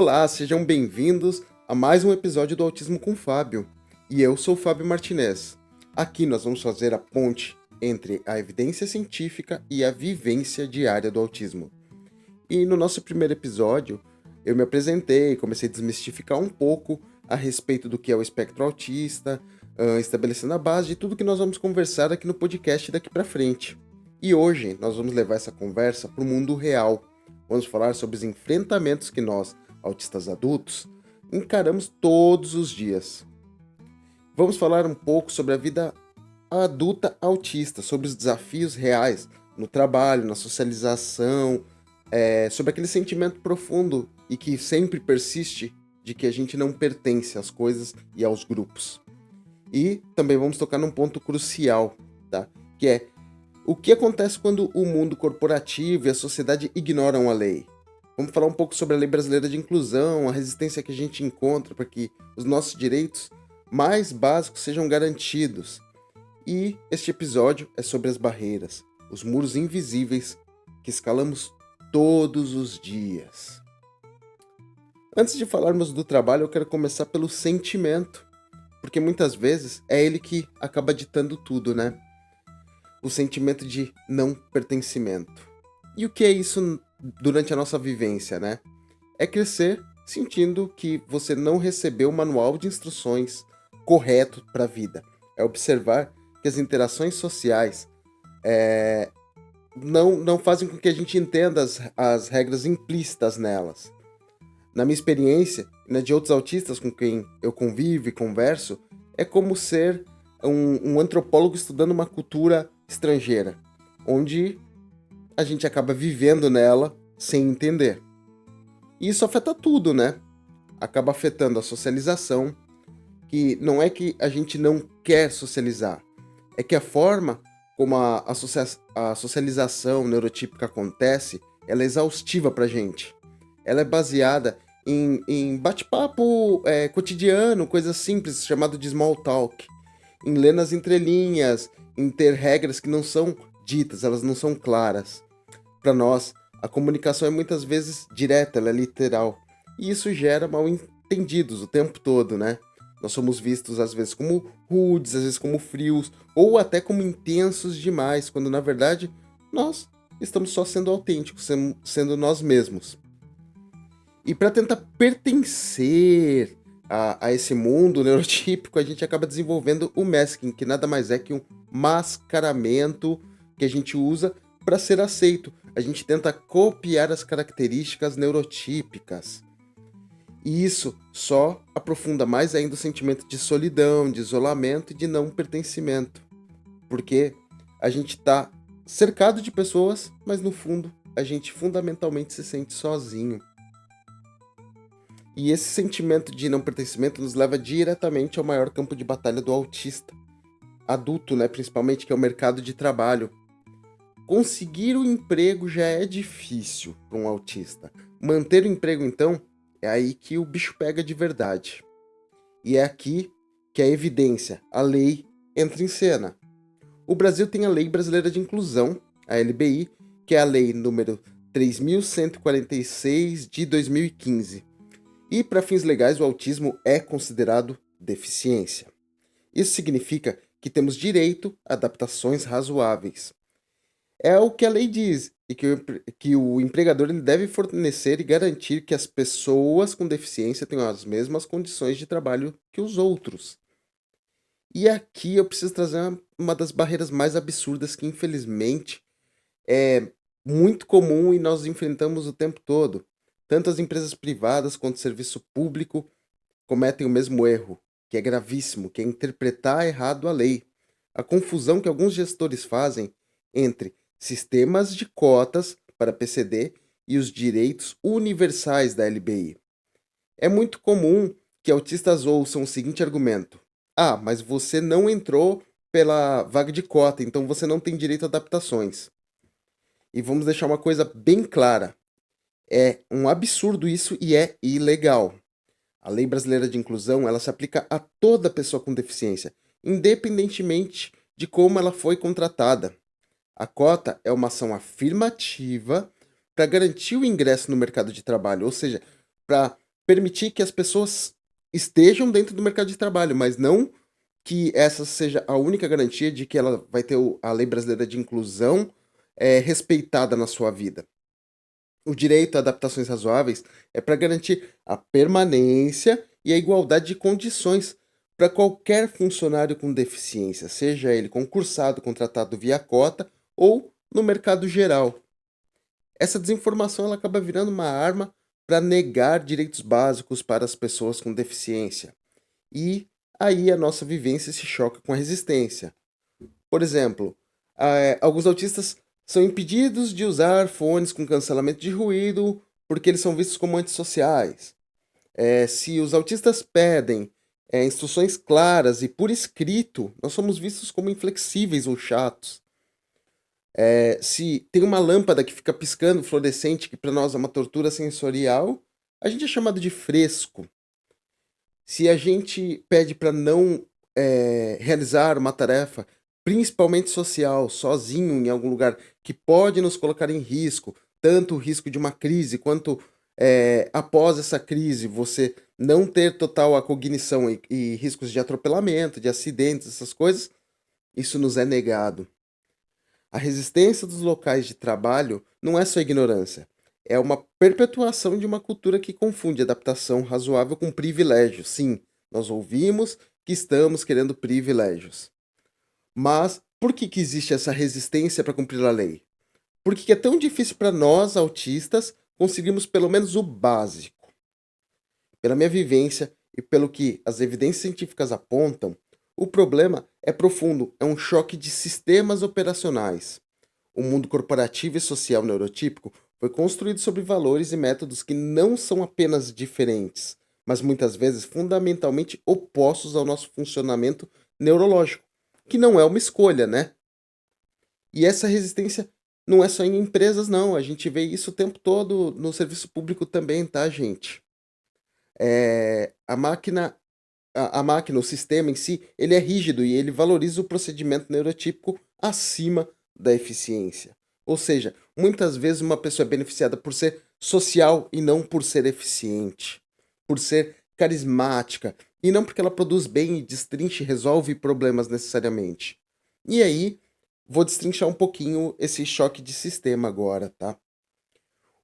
Olá, sejam bem-vindos a mais um episódio do Autismo com Fábio. E eu sou o Fábio Martinez. Aqui nós vamos fazer a ponte entre a evidência científica e a vivência diária do autismo. E no nosso primeiro episódio, eu me apresentei, comecei a desmistificar um pouco a respeito do que é o espectro autista, estabelecendo a base de tudo que nós vamos conversar aqui no podcast daqui para frente. E hoje nós vamos levar essa conversa para o mundo real. Vamos falar sobre os enfrentamentos que nós, autistas adultos, encaramos todos os dias. Vamos falar um pouco sobre a vida adulta autista, sobre os desafios reais no trabalho, na socialização, sobre aquele sentimento profundo e que sempre persiste de que a gente não pertence às coisas e aos grupos. E também vamos tocar num ponto crucial, tá? Que é o que acontece quando o mundo corporativo e a sociedade ignoram a lei. Vamos falar um pouco sobre a Lei Brasileira de Inclusão, a resistência que a gente encontra para que os nossos direitos mais básicos sejam garantidos. E este episódio é sobre as barreiras, os muros invisíveis que escalamos todos os dias. Antes de falarmos do trabalho, eu quero começar pelo sentimento, porque muitas vezes é ele que acaba ditando tudo, né? O sentimento de não pertencimento. E o que é isso durante a nossa vivência, né? É crescer sentindo que você não recebeu o manual de instruções correto para a vida. É observar que as interações sociais não fazem com que a gente entenda as regras implícitas nelas. Na minha experiência, e na de outros autistas com quem eu convivo e converso, é como ser um antropólogo estudando uma cultura estrangeira, onde a gente acaba vivendo nela sem entender. E isso afeta tudo, né? Acaba afetando a socialização, que não é que a gente não quer socializar, é que a forma como a socialização neurotípica acontece, ela é exaustiva pra gente. Ela é baseada em bate-papo cotidiano, coisas simples, chamado de small talk, em ler nas entrelinhas, em ter regras que não são ditas, elas não são claras. Para nós, a comunicação é muitas vezes direta, ela é literal. E isso gera mal-entendidos o tempo todo, né? Nós somos vistos às vezes como rudes, às vezes como frios, ou até como intensos demais, quando na verdade nós estamos só sendo autênticos, sendo nós mesmos. E para tentar pertencer a esse mundo neurotípico, a gente acaba desenvolvendo o masking, que nada mais é que um mascaramento que a gente usa para ser aceito. A gente tenta copiar as características neurotípicas. E isso só aprofunda mais ainda o sentimento de solidão, de isolamento e de não pertencimento. Porque a gente está cercado de pessoas, mas no fundo a gente fundamentalmente se sente sozinho. E esse sentimento de não pertencimento nos leva diretamente ao maior campo de batalha do autista. Adulto, né, principalmente, que é o mercado de trabalho. Conseguir o emprego já é difícil para um autista. Manter o emprego, então, é aí que o bicho pega de verdade. E é aqui que a evidência, a lei, entra em cena. O Brasil tem a Lei Brasileira de Inclusão, a LBI, que é a lei número 3.146 de 2015. E, para fins legais, o autismo é considerado deficiência. Isso significa que temos direito a adaptações razoáveis. É o que a lei diz, e que o empregador ele deve fornecer e garantir que as pessoas com deficiência tenham as mesmas condições de trabalho que os outros. E aqui eu preciso trazer uma das barreiras mais absurdas que, infelizmente, é muito comum e nós enfrentamos o tempo todo. Tanto as empresas privadas quanto o serviço público cometem o mesmo erro, que é gravíssimo, que é interpretar errado a lei. A confusão que alguns gestores fazem entre sistemas de cotas para PCD e os direitos universais da LBI. É muito comum que autistas ouçam o seguinte argumento: ah, mas você não entrou pela vaga de cota, então você não tem direito a adaptações. E vamos deixar uma coisa bem clara. É um absurdo isso e é ilegal. A Lei Brasileira de Inclusão, ela se aplica a toda pessoa com deficiência, independentemente de como ela foi contratada. A cota é uma ação afirmativa para garantir o ingresso no mercado de trabalho, ou seja, para permitir que as pessoas estejam dentro do mercado de trabalho, mas não que essa seja a única garantia de que ela vai ter a lei brasileira de inclusão respeitada na sua vida. O direito a adaptações razoáveis é para garantir a permanência e a igualdade de condições para qualquer funcionário com deficiência, seja ele concursado, contratado via cota ou no mercado geral. Essa desinformação ela acaba virando uma arma para negar direitos básicos para as pessoas com deficiência. E aí a nossa vivência se choca com a resistência. Por exemplo, alguns autistas são impedidos de usar fones com cancelamento de ruído porque eles são vistos como antissociais. Se os autistas pedem instruções claras e por escrito, nós somos vistos como inflexíveis ou chatos. Se tem uma lâmpada que fica piscando fluorescente, que para nós é uma tortura sensorial, a gente é chamado de fresco. Se a gente pede para não realizar uma tarefa, principalmente social, sozinho em algum lugar, que pode nos colocar em risco, tanto o risco de uma crise, quanto após essa crise você não ter total a cognição e riscos de atropelamento, de acidentes, essas coisas, isso nos é negado. A resistência dos locais de trabalho não é só ignorância, é uma perpetuação de uma cultura que confunde adaptação razoável com privilégio. Sim, nós ouvimos que estamos querendo privilégios. Mas por que existe essa resistência para cumprir a lei? Por que é tão difícil para nós, autistas, conseguirmos pelo menos o básico? Pela minha vivência e pelo que as evidências científicas apontam, o problema é profundo, é um choque de sistemas operacionais. O mundo corporativo e social neurotípico foi construído sobre valores e métodos que não são apenas diferentes, mas muitas vezes fundamentalmente opostos ao nosso funcionamento neurológico, que não é uma escolha, né? E essa resistência não é só em empresas, não. A gente vê isso o tempo todo no serviço público também, tá, gente? A máquina, a máquina, o sistema em si, ele é rígido e ele valoriza o procedimento neurotípico acima da eficiência. Ou seja, muitas vezes uma pessoa é beneficiada por ser social e não por ser eficiente, por ser carismática e não porque ela produz bem e destrincha e resolve problemas necessariamente. E aí, vou destrinchar um pouquinho esse choque de sistema agora, tá?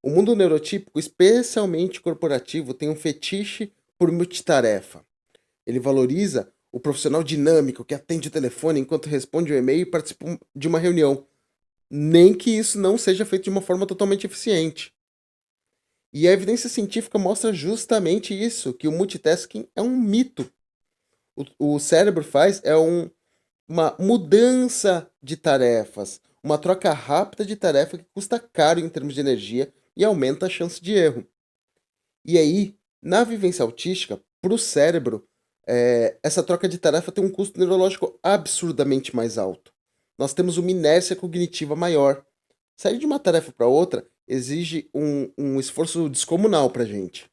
O mundo neurotípico, especialmente corporativo, tem um fetiche por multitarefa. Ele valoriza o profissional dinâmico que atende o telefone enquanto responde o e-mail e participa de uma reunião. Nem que isso não seja feito de uma forma totalmente eficiente. E a evidência científica mostra justamente isso, que o multitasking é um mito. O cérebro faz uma mudança de tarefas, uma troca rápida de tarefa que custa caro em termos de energia e aumenta a chance de erro. E aí, na vivência autística, para o cérebro, essa troca de tarefa tem um custo neurológico absurdamente mais alto. Nós temos uma inércia cognitiva maior. Sair de uma tarefa para outra exige um esforço descomunal para a gente.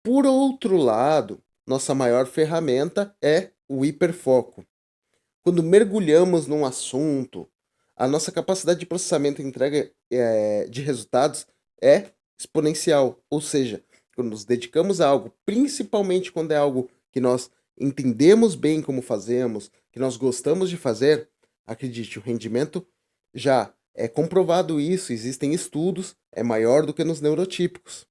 Por outro lado, nossa maior ferramenta é o hiperfoco. Quando mergulhamos num assunto, a nossa capacidade de processamento e entrega de resultados é exponencial. Ou seja, quando nos dedicamos a algo, principalmente quando é algo que nós entendemos bem como fazemos, que nós gostamos de fazer, acredite, o rendimento já é comprovado isso, existem estudos, é maior do que nos neurotípicos.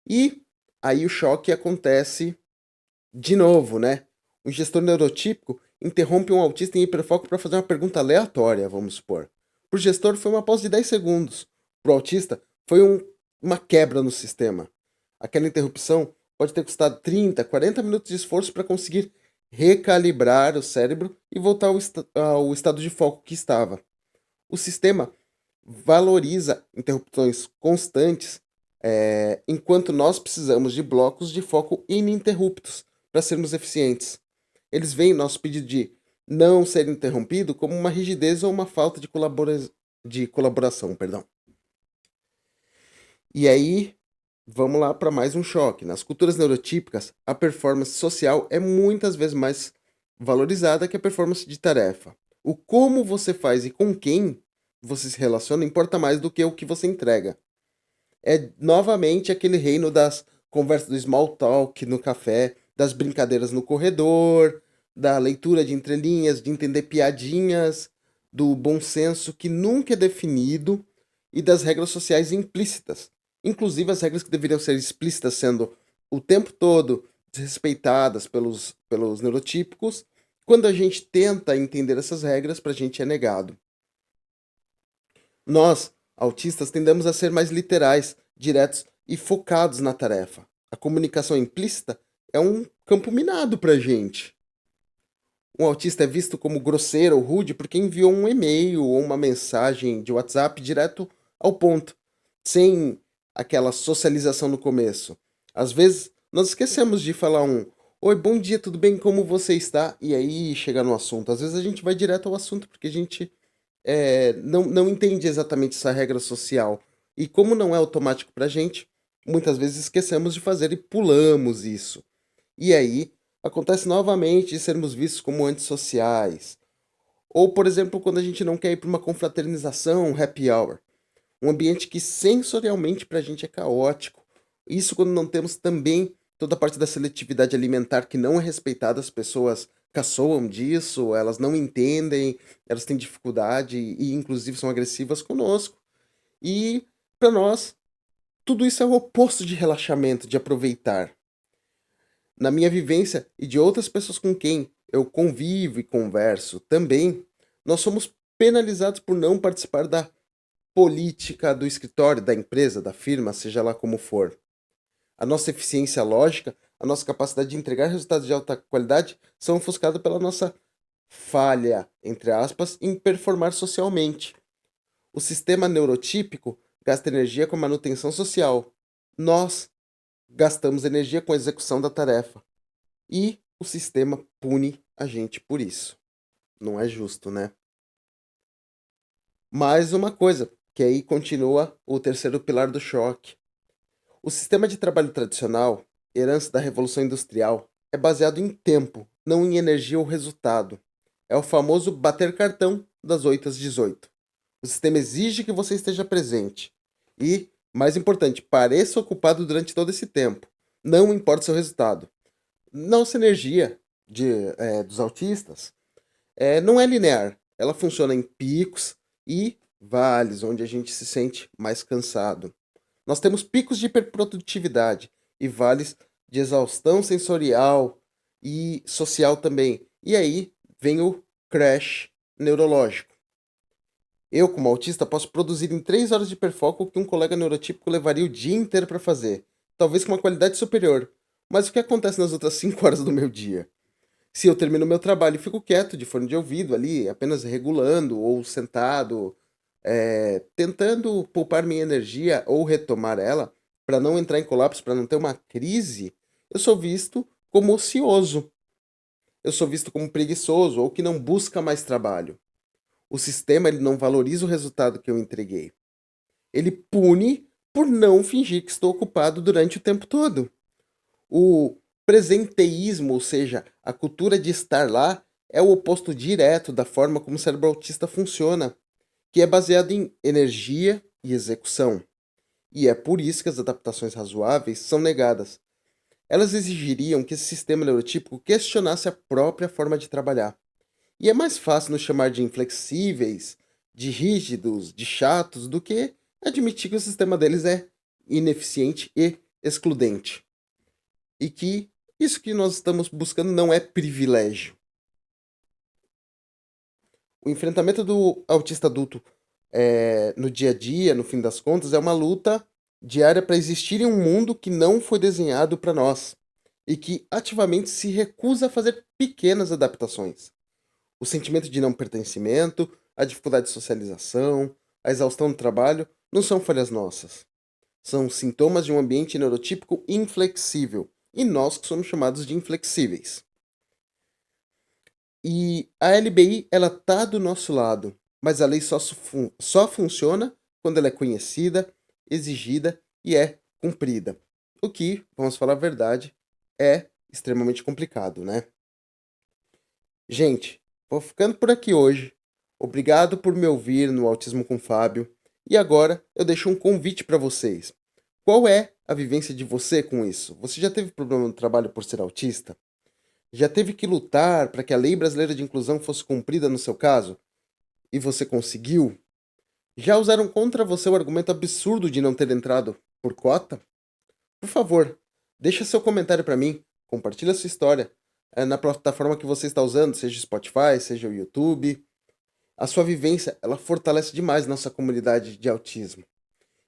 E aí o choque acontece de novo, né? O gestor neurotípico interrompe um autista em hiperfoco para fazer uma pergunta aleatória, vamos supor. Para o gestor foi uma pausa de 10 segundos. Para o autista foi uma quebra no sistema. Aquela interrupção pode ter custado 30, 40 minutos de esforço para conseguir recalibrar o cérebro e voltar ao estado de foco que estava. O sistema valoriza interrupções constantes, enquanto nós precisamos de blocos de foco ininterruptos para sermos eficientes. Eles veem nosso pedido de não ser interrompido como uma rigidez ou uma falta de colaboração. Perdão. E aí, vamos lá para mais um choque. Nas culturas neurotípicas, a performance social é muitas vezes mais valorizada que a performance de tarefa. O como você faz e com quem você se relaciona importa mais do que o que você entrega. É novamente aquele reino das conversa do small talk no café, das brincadeiras no corredor, da leitura de entrelinhas, de entender piadinhas, do bom senso que nunca é definido e das regras sociais implícitas. Inclusive as regras que deveriam ser explícitas sendo o tempo todo desrespeitadas pelos neurotípicos. Quando a gente tenta entender essas regras, para a gente é negado. Nós, autistas, tendemos a ser mais literais, diretos e focados na tarefa. A comunicação implícita é um campo minado para a gente. Um autista é visto como grosseiro ou rude porque enviou um e-mail ou uma mensagem de WhatsApp direto ao ponto, sem aquela socialização no começo. Às vezes, nós esquecemos de falar um "Oi, bom dia, tudo bem? Como você está?" E aí chegar no assunto. Às vezes a gente vai direto ao assunto porque a gente não entende exatamente essa regra social. E como não é automático pra gente, muitas vezes esquecemos de fazer e pulamos isso. E aí, acontece novamente de sermos vistos como antissociais. Ou, por exemplo, quando a gente não quer ir para uma confraternização, um happy hour. Um ambiente que sensorialmente pra gente é caótico. Isso quando não temos também toda a parte da seletividade alimentar que não é respeitada, as pessoas caçoam disso, elas não entendem, elas têm dificuldade e inclusive são agressivas conosco. E para nós, tudo isso é o oposto de relaxamento, de aproveitar. Na minha vivência e de outras pessoas com quem eu convivo e converso também, nós somos penalizados por não participar da política do escritório, da empresa, da firma, seja lá como for. A nossa eficiência lógica, a nossa capacidade de entregar resultados de alta qualidade são ofuscadas pela nossa falha, entre aspas, em performar socialmente. O sistema neurotípico gasta energia com a manutenção social. Nós gastamos energia com a execução da tarefa. E o sistema pune a gente por isso. Não é justo, né? Mais uma coisa, que aí continua o terceiro pilar do choque. O sistema de trabalho tradicional, herança da Revolução Industrial, é baseado em tempo, não em energia ou resultado. É o famoso bater cartão das 8 às 18. O sistema exige que você esteja presente. E, mais importante, pareça ocupado durante todo esse tempo. Não importa o seu resultado. Nossa energia dos autistas não é linear. Ela funciona em picos e vales, onde a gente se sente mais cansado. Nós temos picos de hiperprodutividade e vales de exaustão sensorial e social também. E aí vem o crash neurológico. Eu, como autista, posso produzir em 3 horas de hiperfoco o que um colega neurotípico levaria o dia inteiro para fazer, talvez com uma qualidade superior. Mas o que acontece nas outras 5 horas do meu dia? Se eu termino meu trabalho e fico quieto, de fone de ouvido ali, apenas regulando ou sentado, tentando poupar minha energia ou retomar ela, para não entrar em colapso, para não ter uma crise, eu sou visto como ocioso. Eu sou visto como preguiçoso ou que não busca mais trabalho. O sistema ele não valoriza o resultado que eu entreguei. Ele pune por não fingir que estou ocupado durante o tempo todo. O presenteísmo, ou seja, a cultura de estar lá, é o oposto direto da forma como o cérebro autista funciona, que é baseado em energia e execução. E é por isso que as adaptações razoáveis são negadas. Elas exigiriam que esse sistema neurotípico questionasse a própria forma de trabalhar. E é mais fácil nos chamar de inflexíveis, de rígidos, de chatos, do que admitir que o sistema deles é ineficiente e excludente. E que isso que nós estamos buscando não é privilégio. O enfrentamento do autista adulto no dia a dia, no fim das contas, é uma luta diária para existir em um mundo que não foi desenhado para nós e que ativamente se recusa a fazer pequenas adaptações. O sentimento de não pertencimento, a dificuldade de socialização, a exaustão do trabalho não são falhas nossas. São sintomas de um ambiente neurotípico inflexível e nós que somos chamados de inflexíveis. E a LBI, ela tá do nosso lado, mas a lei só funciona quando ela é conhecida, exigida e é cumprida. O que, vamos falar a verdade, é extremamente complicado, né? Gente, vou ficando por aqui hoje. Obrigado por me ouvir no Autismo com Fábio. E agora eu deixo um convite para vocês. Qual é a vivência de você com isso? Você já teve problema no trabalho por ser autista? Já teve que lutar para que a Lei Brasileira de Inclusão fosse cumprida no seu caso? E você conseguiu? Já usaram contra você o argumento absurdo de não ter entrado por cota? Por favor, deixa seu comentário para mim, compartilha sua história na plataforma que você está usando, seja o Spotify, seja o YouTube. A sua vivência, ela fortalece demais nossa comunidade de autismo.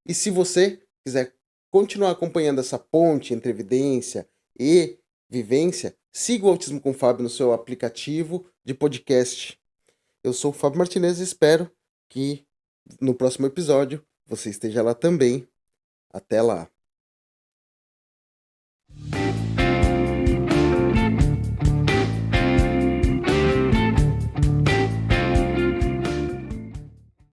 E se você quiser continuar acompanhando essa ponte entre evidência e vivência, siga o Autismo com o Fábio no seu aplicativo de podcast. Eu sou o Fábio Martinez e espero que no próximo episódio você esteja lá também. Até lá!